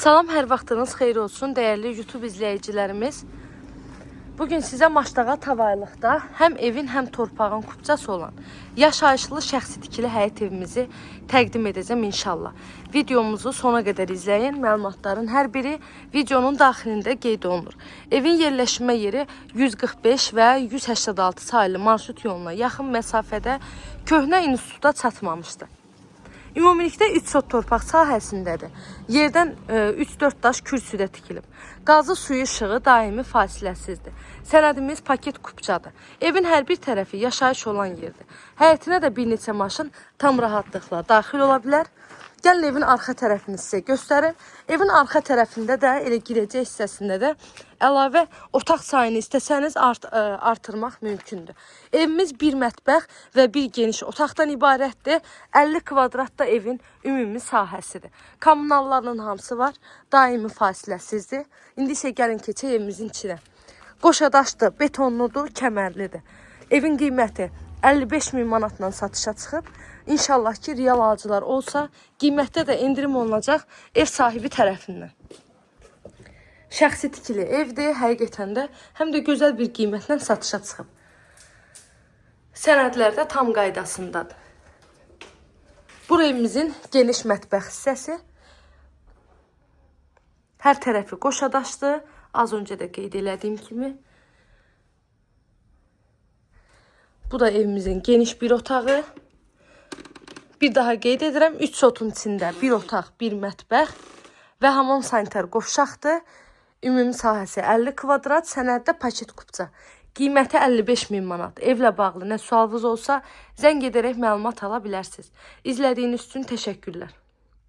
Salam, hər vaxtınız xeyir olsun değerli YouTube izleyicilerimiz. Bugün sizə Maşdağa Tavaylıqda həm evin, həm torpağın kupçası olan yaşayışlı şəxsi tikili həyət evimizi təqdim edəcəm inşallah. Videomuzu sona qədər izləyin. Məlumatların hər biri videonun daxilində qeyd olunur. Evin yerləşmə yeri 145 və 186 sayılı marşrut yoluna yaxın məsafədə köhnə instituta çatmamışdır. Ümumilikdə 3 sot torpaq sahəsindədir. Yerdən 3-4 daş kürsüdə tikilib. Qazı suyu işığı daimi fasiləsizdir. Sənədimiz paket kupçadır. Evin hər bir tərəfi yaşayış olan yerdir. Həyətinə də bir neçə maşın tam rahatlıqla daxil ola bilər. Gəlin evin arxa tərəfini sizə göstərim. Evin arxa tərəfində də elə girəcək hissəsində də əlavə otaq sayını istəsəniz artırmaq mümkündür. Evimiz bir mətbəx və bir geniş otaqdan ibarətdir. 50 kvadrat da evin ümumi sahəsidir. Kommunallarının hamısı var. Daimi fasiləsizdir. İndi isə gəlin keçək evimizin içinə. Qoşadaşdır, betonludur, kəmərlidir. Evin qiyməti 55 min manatla satışa çıxıb. İnşallah ki, real alıcılar olsa, qiymətdə də indirim olunacaq ev sahibi tərəfindən. Şəxsi tikili evdir, həqiqətən də həm də gözəl bir qiymətlə satışa çıxıb. Sənədlər də tam qaydasındadır. Bu evimizin geniş mətbəx hissəsi. Hər tərəfi qoşadaşdır. Az öncə də qeyd elədiyim kimi. Bu da evimizin geniş bir otağı. Bir daha qeyd edirəm, 3 sotun içində bir otaq, bir mətbəx və hamam sanitar qovşaqdır. Ümumi sahəsi 50 kvadrat, sənəddə paket kupça. Qiyməti 55 min manat. Evlə bağlı nə sualınız olsa, zəng edərək məlumat ala bilərsiniz. İzlədiyiniz üçün təşəkkürlər.